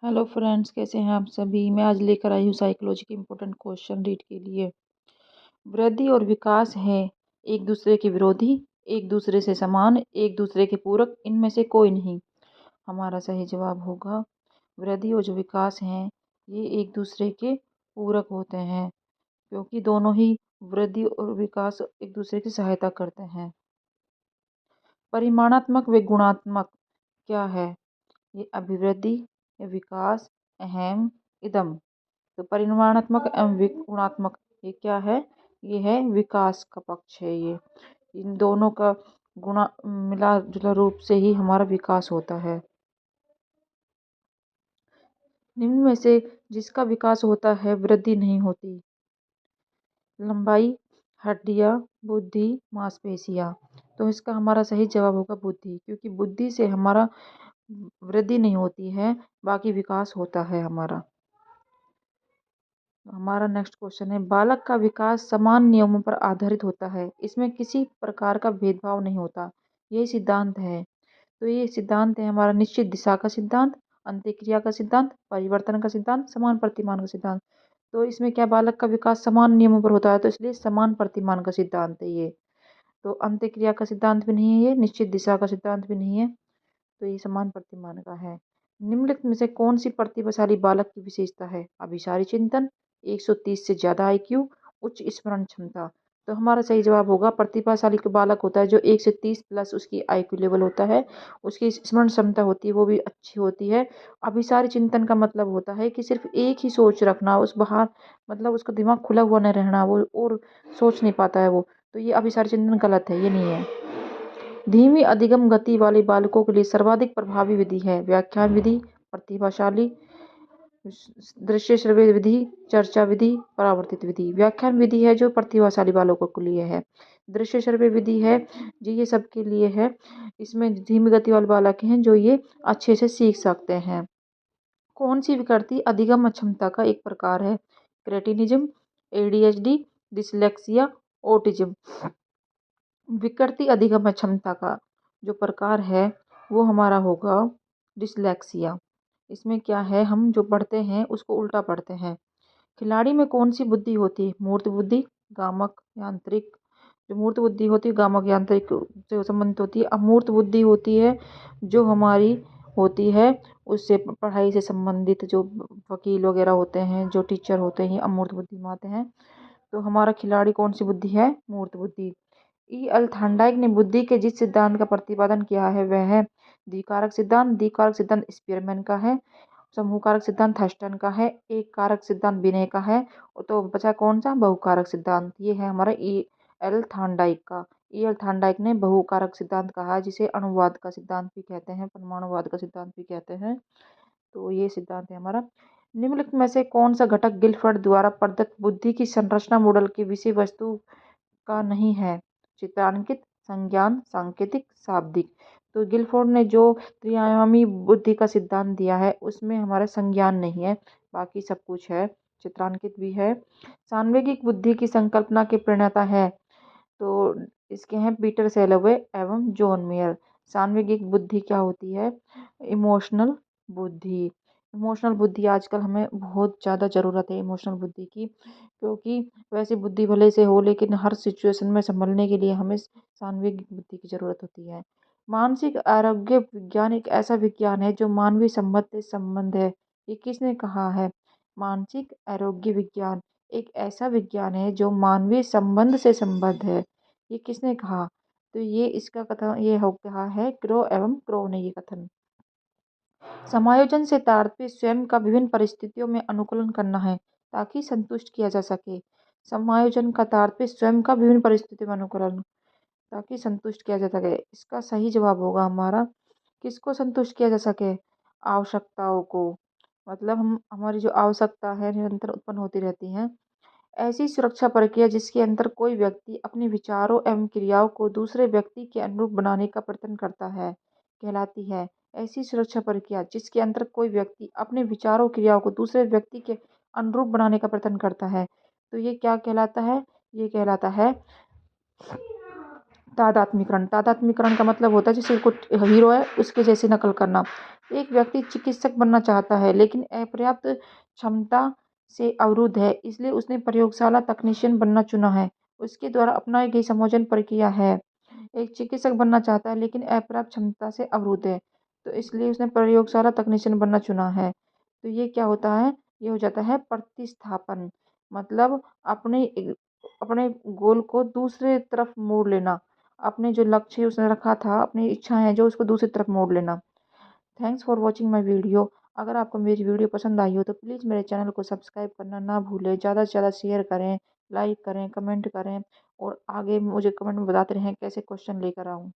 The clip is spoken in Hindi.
हेलो फ्रेंड्स, कैसे हैं आप सभी। मैं आज लेकर आई हूँ साइकोलॉजी के इम्पोर्टेंट क्वेश्चन रीड के लिए। वृद्धि और विकास है एक दूसरे के विरोधी, एक दूसरे से समान, एक दूसरे के पूरक, इनमें से कोई नहीं। हमारा सही जवाब होगा वृद्धि और जो विकास हैं ये एक दूसरे के पूरक होते हैं, क्योंकि दोनों ही वृद्धि और विकास एक दूसरे की सहायता करते हैं। परिमाणात्मक व गुणात्मक क्या है? ये अभिवृद्धि या विकास, अहम, इदम। तो परिमाणात्मक एवं गुणात्मक ये क्या है? ये है विकास का पक्ष है। ये इन दोनों का गुणा मिला जुला रूप से ही हमारा विकास होता है। निम्न में से जिसका विकास होता है वृद्धि नहीं होती? लंबाई, हड्डियाँ, बुद्धि, मांसपेशियाँ। तो इसका हमारा सही जवाब होगा बुद्धि, क्योंकि बुद्धि से हमारा वृद्धि नहीं होती है, बाकी विकास होता है हमारा। हमारा नेक्स्ट क्वेश्चन है, बालक का विकास समान नियमों पर आधारित होता है, इसमें किसी प्रकार का भेदभाव नहीं होता, यही सिद्धांत है। तो ये सिद्धांत है हमारा निश्चित दिशा का सिद्धांत, अंत्यक्रिया का सिद्धांत, परिवर्तन का सिद्धांत, समान प्रतिमान का सिद्धांत। तो इसमें क्या बालक का विकास समान नियमों पर होता है, तो इसलिए समान प्रतिमान का सिद्धांत है ये। तो अंत्यक्रिया का सिद्धांत भी नहीं है, ये निश्चित दिशा का सिद्धांत भी नहीं है, तो ये समान प्रतिमान का है। निम्नलिखित में से कौन सी प्रतिभाशाली बालक की विशेषता है? अभिसारी चिंतन, 130 से ज़्यादा आईक्यू, उच्च स्मरण क्षमता। तो हमारा सही जवाब होगा प्रतिभाशाली का बालक होता है जो 1 से 30 प्लस उसकी आईक्यू लेवल होता है, उसकी स्मरण क्षमता होती है वो भी अच्छी होती है। अभिसारी चिंतन का मतलब होता है कि सिर्फ एक ही सोच रखना, उस बाहर मतलब उसका दिमाग खुला हुआ नहीं रहना, वो और सोच नहीं पाता है वो। तो ये अभिसारी चिंतन गलत है, ये नहीं है। धीमी अधिगम गति वाले बालकों के लिए सर्वाधिक प्रभावी विधि है व्याख्यान विधि, प्रतिभाशाली, दृश्य श्रव्य विधि, चर्चा विधि, परावर्तित विधि। व्याख्यान विधि है जो प्रतिभाशाली बालकों के लिए है। दृश्य श्रव्य विधि है जी, ये सबके लिए है। इसमें धीमी गति वाले बालक हैं जो ये अच्छे से सीख सकते हैं। कौन सी विकृति अधिगम अक्षमता का एक प्रकार है? Cretinism, ADHD, dyslexia, autism. विकृति अधिगम क्षमता का जो प्रकार है वो हमारा होगा डिसलेक्सिया। इसमें क्या है, हम जो पढ़ते हैं उसको उल्टा पढ़ते हैं। खिलाड़ी में कौन सी बुद्धि होती है? मूर्त बुद्धि, गामक, यांत्रिक। जो मूर्त बुद्धि होती है गामक यांत्रिक से संबंधित होती है। अमूर्त बुद्धि होती है जो हमारी होती है उससे पढ़ाई से संबंधित, जो वकील वगैरह होते हैं, जो टीचर होते हैं, अमूर्त बुद्धि में आते हैं। तो हमारा खिलाड़ी कौन सी बुद्धि है? मूर्त बुद्धि। ई एल थांडाइक ने बुद्धि के जिस सिद्धांत का प्रतिपादन किया है वह है द्विकारक सिद्धांत। द्विकारक सिद्धांत स्पीयरमैन का है। समूह कारक सिद्धांत थर्स्टन का है। एक कारक सिद्धांत बिने का है। तो बचा कौन सा? बहुकारक सिद्धांत। ये है हमारा ई एल थांडाइक का। ई एल थांडाइक ने बहुकारक सिद्धांत कहा है, जिसे अणुवाद का सिद्धांत भी कहते हैं, परमाणुवाद का सिद्धांत भी कहते हैं। तो ये सिद्धांत है हमारा। निम्नलिखित में से कौन सा घटक गिलफर्ड द्वारा प्रदत्त बुद्धि की संरचना मॉडल की विषय वस्तु का नहीं है? चित्रांकित, संज्ञान, सांकेतिक, शाब्दिक। तो गिलफोर्ड ने जो त्रिआयामी बुद्धि का सिद्धांत दिया है उसमें हमारा संज्ञान नहीं है, बाकी सब कुछ है। चित्रांकित भी है। सान्वेगिक बुद्धि की संकल्पना के प्रणेता है तो इसके हैं पीटर सेलोवे एवं जॉन मेयर। सान्वेगिक बुद्धि क्या होती है? इमोशनल बुद्धि। इमोशनल बुद्धि आजकल हमें बहुत ज़्यादा ज़रूरत है इमोशनल बुद्धि की, क्योंकि वैसे बुद्धि भले से हो लेकिन हर सिचुएशन में संभलने के लिए हमें सान्वेगिक बुद्धि की ज़रूरत होती है। मानसिक आरोग्य विज्ञान एक ऐसा विज्ञान है जो मानवीय संबंध से संबंध है। ये किसने कहा है? मानसिक आरोग्य विज्ञान एक ऐसा विज्ञान है जो मानवीय संबंध से संबद्ध है। ये किसने कहा? तो ये इसका कथन ये हो कहा है क्रो एवं क्रो ने ये कथन। समायोजन से तात्पर्य स्वयं का विभिन्न परिस्थितियों में अनुकूलन करना है ताकि संतुष्ट किया जा सके। समायोजन का तात्पर्य स्वयं का विभिन्न परिस्थितियों में अनुकूलन ताकि संतुष्ट किया जा सके। इसका सही जवाब होगा हमारा किसको संतुष्ट किया जा सके? आवश्यकताओं को। मतलब हम हमारी जो आवश्यकता है निरंतर उत्पन्न होती रहती हैं। ऐसी सुरक्षा प्रक्रिया जिसके अंदर कोई व्यक्ति अपने विचारों एवं क्रियाओं को दूसरे व्यक्ति के अनुरूप बनाने का प्रयत्न करता है कहलाती है। ऐसी सुरक्षा प्रक्रिया जिसके अंदर कोई व्यक्ति अपने विचारों क्रियाओं को दूसरे व्यक्ति के अनुरूप बनाने का प्रयत्न करता है, तो ये क्या कहलाता है? ये कहलाता है तादात्म्यकरण। तादात्म्यकरण का मतलब होता है जैसे कोई हीरो है उसके जैसे नकल करना। एक व्यक्ति चिकित्सक बनना चाहता है लेकिन अपर्याप्त क्षमता से अवरुद्ध है, इसलिए उसने प्रयोगशाला तकनीशियन बनना चुना है। उसके द्वारा अपनाई गई समायोजन प्रक्रिया है। एक चिकित्सक बनना चाहता है लेकिन अपर्याप्त क्षमता से अवरुद्ध है, तो इसलिए उसने प्रयोगशाला तकनीशियन बनना चुना है। तो ये क्या होता है? ये हो जाता है प्रतिस्थापन। मतलब अपने अपने गोल को दूसरे तरफ मोड़ लेना। अपने जो लक्ष्य उसने रखा था, अपनी इच्छाएं हैं जो, उसको दूसरी तरफ मोड़ लेना। Thanks for watching my video. अगर आपको मेरी वीडियो पसंद आई हो तो प्लीज़ मेरे चैनल को सब्सक्राइब करना ना भूलें। ज़्यादा से ज़्यादा शेयर करें, लाइक करें, कमेंट करें और आगे मुझे कमेंट में बताते रहें कैसे क्वेश्चन लेकर आऊँ।